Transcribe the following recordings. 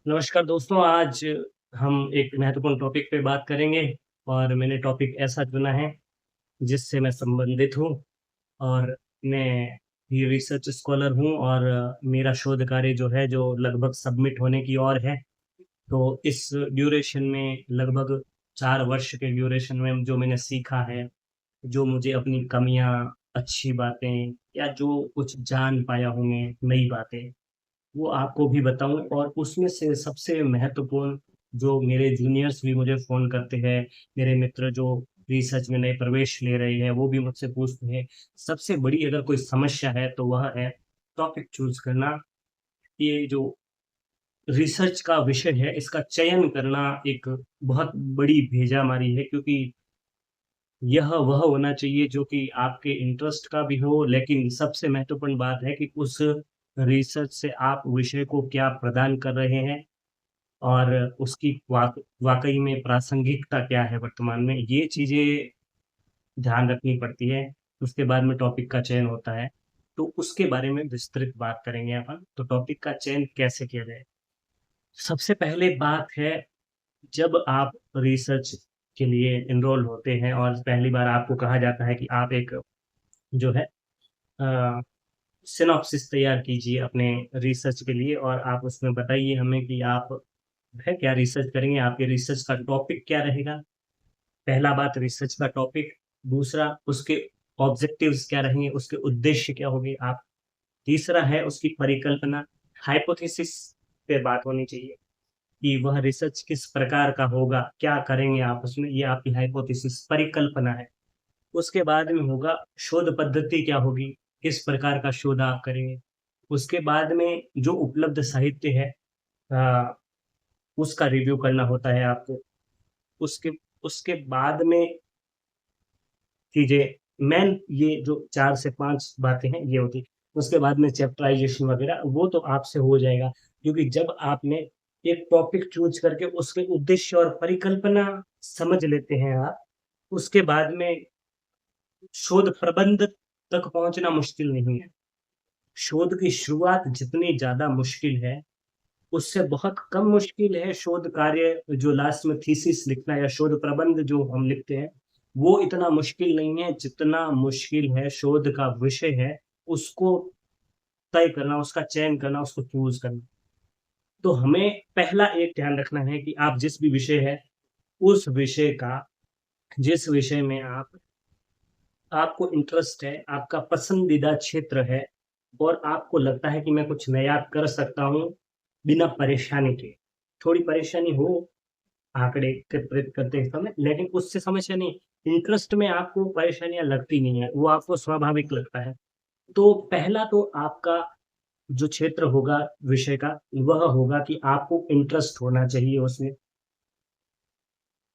नमस्कार दोस्तों, आज हम एक महत्वपूर्ण टॉपिक पे बात करेंगे और मैंने टॉपिक ऐसा चुना है जिससे मैं संबंधित हूँ और मैं ये रिसर्च स्कॉलर हूँ और मेरा शोध कार्य जो है जो लगभग सबमिट होने की ओर है। तो इस ड्यूरेशन में लगभग 4 वर्ष के ड्यूरेशन में जो मैंने सीखा है, जो मुझे अपनी कमियाँ, अच्छी बातें या जो कुछ जान पाया हूँ मैं नई बातें, वो आपको भी बताऊँ और उसमें से सबसे महत्वपूर्ण जो मेरे जूनियर्स भी मुझे फ़ोन करते हैं, मेरे मित्र जो रिसर्च में नए प्रवेश ले रहे हैं, वो भी मुझसे पूछते हैं। सबसे बड़ी अगर कोई समस्या है, तो वह है टॉपिक चूज़ करना। ये जो रिसर्च का विषय है, इसका चयन करना एक बहुत बड़ी भेजामारी है क्योंकि यह वह होना चाहिए जो कि आपके इंटरेस्ट का भी हो, लेकिन सबसे महत्वपूर्ण बात है कि उस रिसर्च से आप विषय को क्या प्रदान कर रहे हैं और उसकी वाक़ई में प्रासंगिकता क्या है वर्तमान में, ये चीज़ें ध्यान रखनी पड़ती है। उसके बाद में टॉपिक का चयन होता है। तो उसके बारे में विस्तृत बात करेंगे अपन। तो टॉपिक का चयन कैसे किया जाए? सबसे पहले बात है, जब आप रिसर्च के लिए एनरोल होते हैं और पहली बार आपको कहा जाता है कि आप एक जो है अ, सिनॉप्सिस तैयार कीजिए अपने रिसर्च के लिए और आप उसमें बताइए हमें कि आप है क्या रिसर्च करेंगे, आपके रिसर्च का टॉपिक क्या रहेगा? पहला बात रिसर्च का टॉपिक, दूसरा उसके ऑब्जेक्टिव्स क्या रहेंगे, उसके उद्देश्य क्या होंगे आप तीसरा है उसकी परिकल्पना, हाइपोथेसिस पे बात होनी चाहिए कि वह रिसर्च किस प्रकार का होगा, क्या करेंगे आप उसमें, ये आपकी हाइपोथेसिस परिकल्पना है। उसके बाद में होगा शोध पद्धति क्या होगी, किस प्रकार का शोध आप करेंगे। उसके बाद में जो उपलब्ध साहित्य है अ, उसका रिव्यू करना होता है आपको। उसके उसके बाद में चीज़ें मेन ये जो 4 से 5 बातें हैं ये होती। उसके बाद में चैप्टराइज़ेशन वगैरह वो तो आपसे हो जाएगा क्योंकि जब आपने एक टॉपिक चूज़ करके उसके उद्देश्य और परिकल्पना समझ लेते हैं आप, उसके बाद में शोध प्रबंध तक पहुँचना मुश्किल नहीं है। शोध की शुरुआत जितनी ज़्यादा मुश्किल है, उससे बहुत कम मुश्किल है शोध कार्य जो लास्ट में थीसिस लिखना या शोध प्रबंध जो हम लिखते हैं, वो इतना मुश्किल नहीं है जितना मुश्किल है शोध का विषय है, उसको तय करना, उसका चयन करना, उसको चूज़ करना। तो हमें पहला एक ध्यान रखना है कि आप जिस भी विषय है, उस विषय का जिस विषय में आपको इंटरेस्ट है, आपका पसंदीदा क्षेत्र है और आपको लगता है कि मैं कुछ नया कर सकता हूँ, बिना परेशानी के। थोड़ी परेशानी हो आंकड़े एकत्रित करते समय, लेकिन उससे समस्या नहीं, इंटरेस्ट में आपको परेशानियाँ लगती नहीं है, वो आपको स्वाभाविक लगता है। तो पहला तो आपका जो क्षेत्र होगा विषय का, वह होगा कि आपको इंटरेस्ट होना चाहिए उसमें।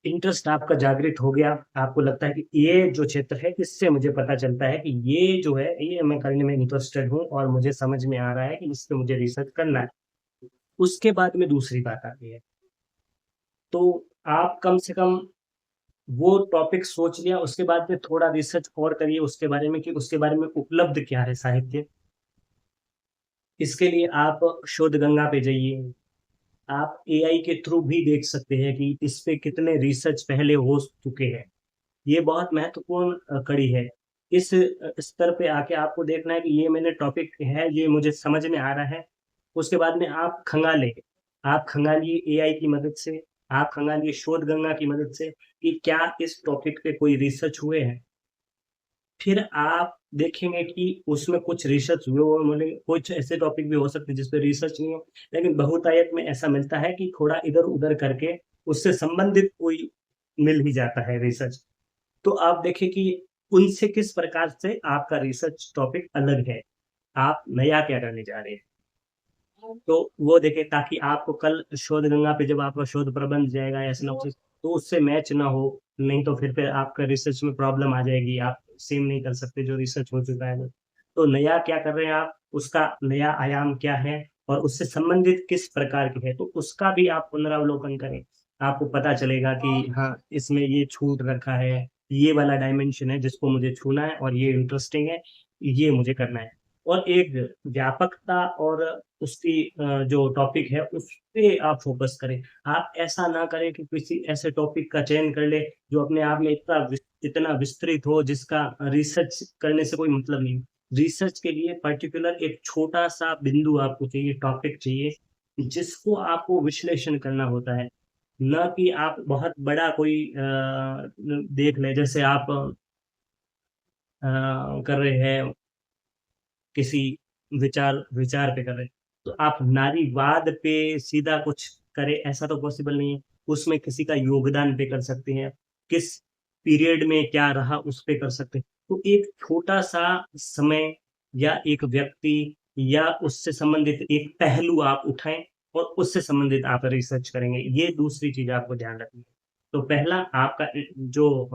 इंटरेस्ट आपका जागृत हो गया, आपको लगता है कि ये जो क्षेत्र है, इससे मुझे पता चलता है कि ये जो है, ये मैं करने में इंटरेस्टेड हूँ और मुझे समझ में आ रहा है कि इस पे मुझे रिसर्च करना है। उसके बाद में दूसरी बात आती है, तो आप कम से कम वो टॉपिक सोच लिया, उसके बाद में थोड़ा रिसर्च और करिए उसके बारे में कि उसके बारे में उपलब्ध क्या है साहित्य। इसके लिए आप शोधगंगा पे जाइए, आप एआई के थ्रू भी देख सकते हैं कि इस पे कितने रिसर्च पहले हो चुके हैं। ये बहुत महत्वपूर्ण कड़ी है। इस स्तर पे आके आपको देखना है कि ये मैंने टॉपिक है, ये मुझे समझ में आ रहा है। उसके बाद में आप खंगालें। आप खंगालिए एआई की मदद से, आप खंगालिए शोधगंगा की मदद से कि क्या इस टॉपिक पे कोई रिसर्च हुए हैं। फिर आप देखेंगे कि उसमें कुछ रिसर्च हुए हुए मिलेंगे, कुछ ऐसे टॉपिक भी हो सकते हैं जिस पे रिसर्च नहीं हो, लेकिन बहुतायत में ऐसा मिलता है कि थोड़ा इधर-उधर करके उससे संबंधित कोई मिल ही जाता है रिसर्च। तो आप देखिए कि उनसे किस प्रकार से आपका रिसर्च टॉपिक अलग है। आप नया क्या करने जा रहे हैं। तो वो देखें ताकि आपको कल शोधगंगा पे जब आपका शोध प्रबंध जाएगा या सिनॉप्सिस तो उससे मैच ना हो, नहीं तो फिर आपका रिसर्च में प्रॉब्लम आ जाएगी, आप सेम नहीं कर सकते जो रिसर्च हो चुका है। तो नया क्या कर रहे हैं आप, उसका नया आयाम क्या है और उससे संबंधित किस प्रकार की है, तो उसका भी आप पुनरावलोकन करें। आपको पता चलेगा कि हाँ, इसमें ये छूट रखा है, ये वाला डायमेंशन है जिसको मुझे छूना है और ये इंटरेस्टिंग है, ये मुझे करना है। और एक व्यापकता और उसकी जो टॉपिक है उस पे आप फ़ोकस करें। आप ऐसा ना करें कि किसी ऐसे टॉपिक का चयन कर लें जो अपने आप में इतना विस्तृत हो जिसका रिसर्च करने से कोई मतलब नहीं। रिसर्च के लिए पर्टिकुलर एक छोटा-सा बिंदु आपको चाहिए, टॉपिक चाहिए, जिसको आपको विश्लेषण करना होता है। ना कि आप बहुत बड़ा कोई देख लें, जैसे आप कर रहे हैं किसी विचार विचार पे कर रहे हैं, तो आप नारीवाद पे सीधा कुछ करें ऐसा तो पॉसिबल नहीं है। उसमें किसी का योगदान पे कर सकते हैं, किस पीरियड में क्या रहा उस पे कर सकते हैं। तो एक छोटा-सा समय या एक व्यक्ति या उससे संबंधित एक पहलू आप उठाएँ और उससे संबंधित आप रिसर्च करेंगे। ये दूसरी चीज़ आपको ध्यान रखनी है। तो पहला आपका जो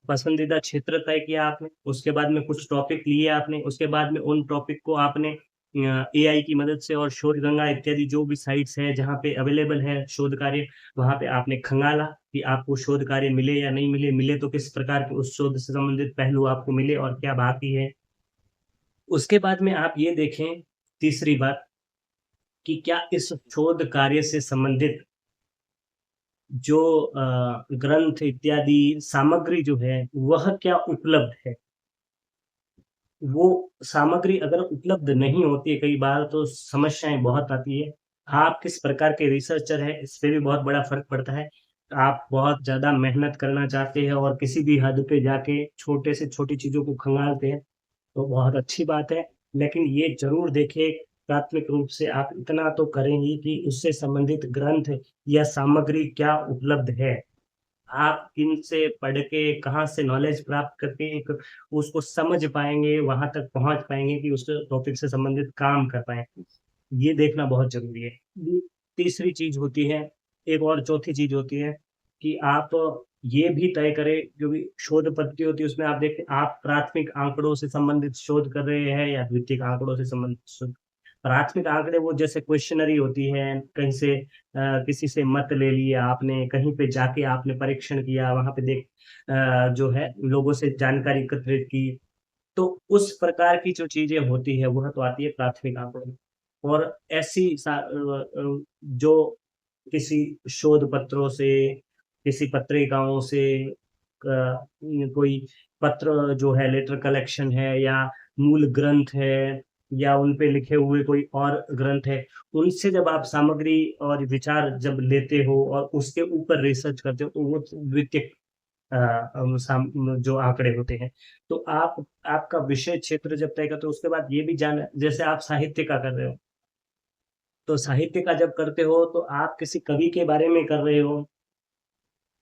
पसंदीदा क्षेत्र तय किया आपने, उसके बाद में कुछ टॉपिक लिए आपने, उसके बाद में उन टॉपिक को आपने एआई की मदद से और शोधगंगा इत्यादि जो भी साइट्स हैं, जहाँ पे अवेलेबल है शोध कार्य, वहाँ पे आपने खंगाला कि आपको शोध कार्य मिले या नहीं मिले, मिले तो किस प्रकार के उस शोध से संबंधित पहलू आपको मिले और क्या बाकी है। उसके बाद में आप ये देखें, तीसरी बात, कि क्या इस शोध कार्य से संबंधित जो ग्रंथ इत्यादि सामग्री जो है, वह क्या उपलब्ध है? वो सामग्री अगर उपलब्ध नहीं होती है कई बार तो समस्याएँ बहुत आती है। आप किस प्रकार के रिसर्चर हैं, इस पे भी बहुत बड़ा फ़र्क पड़ता है। आप बहुत ज़्यादा मेहनत करना चाहते हैं और किसी भी हद पे जाके छोटे से छोटी चीज़ों को खंगालते हैं, तो बहुत अच्छी बात है। लेकिन ये ज़रूर देखें प्राथमिक रूप से आप इतना तो करें ही कि उससे संबंधित ग्रंथ या सामग्री क्या उपलब्ध है। आप किनसे पढ़ के, कहाँ से नॉलेज प्राप्त करके एक उसको समझ पाएँगे, वहाँ तक पहुँच पाएँगे कि उस टॉपिक से संबंधित काम कर पाएँ। ये देखना बहुत ज़रूरी है। तीसरी चीज़ होती है, एक और चौथी चीज़ होती है कि आप ये भी तय करें, जो भी शोध पत्ती होती है उसमें आप देखें आप प्राथमिक आँकड़ों से संबंधित शोध कर रहे हैं या द्वितीयक आँकड़ों से संबंधित शोध। प्राथमिक आँकड़े वो जैसे क्वेश्चनरी होती है, कहीं से किसी से मत ले लिया आपने, कहीं पे जाके आपने परीक्षण किया, वहाँ पे जो है लोगों से जानकारी एकत्रित की। तो उस प्रकार की जो चीज़ें होती है, वह तो आती है प्राथमिक आँकड़ों में। और ऐसी जो किसी शोध पत्रों से, किसी पत्रिकाओं से कोई पत्र जो है लेटर कलेक्शन है या मूल ग्रंथ है या उन पे लिखे हुए कोई और ग्रंथ है, उनसे जब आप सामग्री और विचार जब लेते हो और उसके ऊपर रिसर्च करते हो, तो वो द्वितीयक जो आंकड़े होते हैं। तो आप आपका विषय क्षेत्र जब तय करते हो उसके बाद ये भी जाना जैसे आप साहित्य का कर रहे हो, तो साहित्य का जब करते हो तो आप किसी कवि के बारे में कर रहे हो,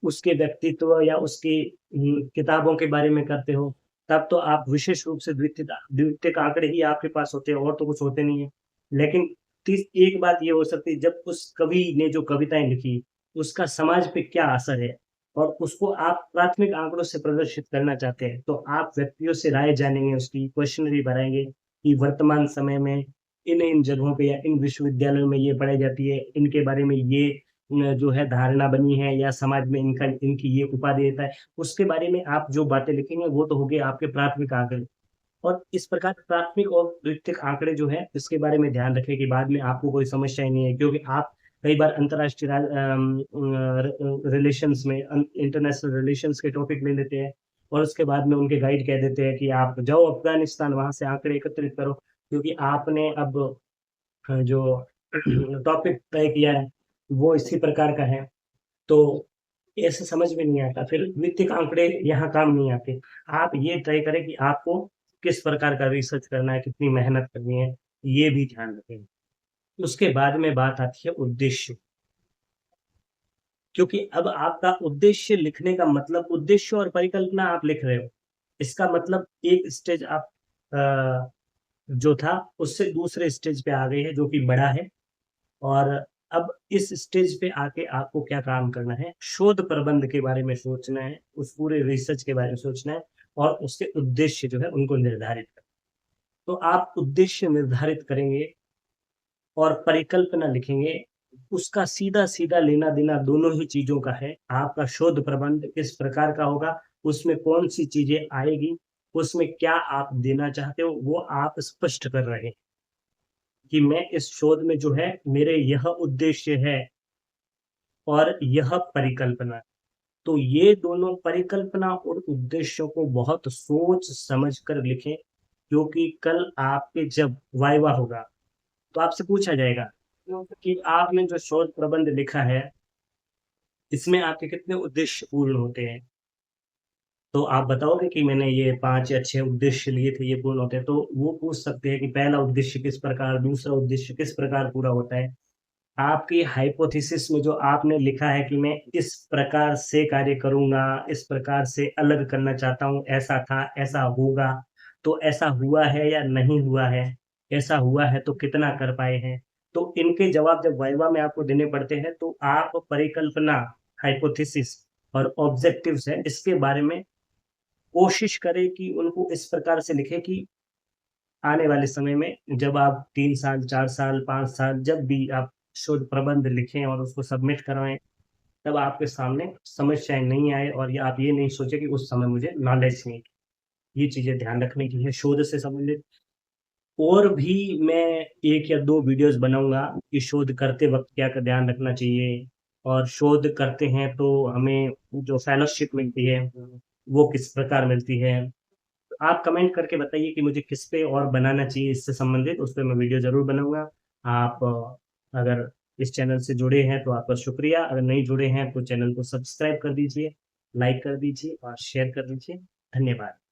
उसके व्यक्तित्व या उसकी किताबों के बारे में करते हो, तब तो आप विशेष रूप से द्वितीयक आंकड़े ही आपके पास होते हैं और तो कुछ होते नहीं है। लेकिन तीस एक बात ये हो सकती है जब उस कवि ने जो कविताएँ लिखी, उसका समाज पे क्या असर है और उसको आप प्राथमिक आंकड़ों से प्रदर्शित करना चाहते हैं, तो आप व्यक्तियों से राय जानेंगे, उसकी क्वेश्चनरी भराएँगे कि वर्तमान समय में इन-इन जगहों पे या इन विश्वविद्यालयों में ये पढ़ाई जाती है, इनके बारे में ये जो है धारणा बनी है या समाज में इनकी ये उपाधि देता है, उसके बारे में आप जो बातें लिखेंगे वो तो हो गए आपके प्राथमिक आंकड़े। और इस प्रकार प्राथमिक और द्वितीयक आंकड़े जो हैं, इसके बारे में ध्यान रखें कि बाद में आपको कोई समस्या ही नहीं है क्योंकि आप कई बार अंतर्राष्ट्रीय रिलेशंस में इंटरनेशनल रिलेशंस के टॉपिक ले लेते हैं और उसके बाद में उनके गाइड कह देते हैं कि आप जाओ अफ़गानिस्तान, वहाँ से आंकड़े एकत्रित करो क्योंकि आपने अब जो टॉपिक तय किया है, वो इसी प्रकार का है। तो ऐसे समझ में नहीं आता, फिर वित्तीय आंकड़े यहाँ काम नहीं आते। आप ये तय करें कि आपको किस प्रकार का रिसर्च करना है, कितनी मेहनत करनी है, ये भी ध्यान रखें। उसके बाद में बात आती है उद्देश्य, क्योंकि अब आपका उद्देश्य लिखने का मतलब उद्देश्य और परिकल्पना आप लिख रहे हो। इसका मतलब एक स्टेज आप जो था उससे दूसरे स्टेज पे आ गए हैं जो कि बड़ा है। और अब इस स्टेज पे आके आपको क्या काम करना है, शोध प्रबंध के बारे में सोचना है, उस पूरे रिसर्च के बारे में सोचना है और उसके उद्देश्य जो है उनको निर्धारित करना है। तो आप उद्देश्य निर्धारित करेंगे और परिकल्पना लिखेंगे, उसका सीधा-सीधा लेना-देना दोनों ही चीज़ों का है। आपका शोध प्रबंध किस प्रकार का होगा, उसमें कौन-सी चीज़ें आएगी, उसमें क्या आप देना चाहते हो वो आप स्पष्ट कर रहे हैं कि मैं इस शोध में जो है मेरे यह उद्देश्य है और यह परिकल्पना। तो ये दोनों परिकल्पना और उद्देश्यों को बहुत सोच समझ कर लिखें, क्योंकि कल आपके जब वाइवा होगा तो आपसे पूछा जाएगा कि आपने जो शोध प्रबंध लिखा है इसमें आपके कितने उद्देश्य पूर्ण होते हैं। तो आप बताओगे कि मैंने ये 5 या 6 उद्देश्य लिए थे, ये पूर्ण होते हैं। तो वो पूछ सकते हैं कि पहला उद्देश्य किस प्रकार, दूसरा उद्देश्य किस प्रकार पूरा होता है। आपकी हाइपोथेसिस में जो आपने लिखा है कि मैं इस प्रकार से कार्य करूँगा, इस प्रकार से अलग करना चाहता हूँ, ऐसा था, ऐसा होगा, तो ऐसा हुआ है या नहीं हुआ है? ऐसा हुआ है तो कितना कर पाए हैं? तो इनके जवाब जब वाइवा में आपको देने पड़ते हैं, तो आप परिकल्पना, हाइपोथेसिस और ऑब्जेक्टिव्स हैं, इसके बारे में कोशिश करें कि उनको इस प्रकार से लिखें कि आने वाले समय में जब आप 3 साल, 4 साल, 5 साल जब भी आप शोध प्रबंध लिखें और उसको सबमिट करवाएँ, तब आपके सामने समस्याएँ नहीं आए और ये आप ये नहीं सोचें कि उस समय मुझे नॉलेज नहीं थी। ये चीज़ें ध्यान रखने की है शोध से संबंधित। और भी मैं 1 या 2 वीडियोज़ बनाऊँगा कि शोध करते वक़्त क्या क ध्यान रखना चाहिए और शोध करते हैं तो हमें जो फेलोशिप मिलती है, वो किस प्रकार मिलती है। आप कमेंट करके बताइए कि मुझे किस पे और बनाना चाहिए इससे संबंधित, उस पे मैं वीडियो ज़रूर बनाऊँगा। आप अगर इस चैनल से जुड़े हैं तो आपका शुक्रिया, अगर नहीं जुड़े हैं तो चैनल को सब्सक्राइब कर दीजिए, लाइक कर दीजिए और शेयर कर दीजिए। धन्यवाद।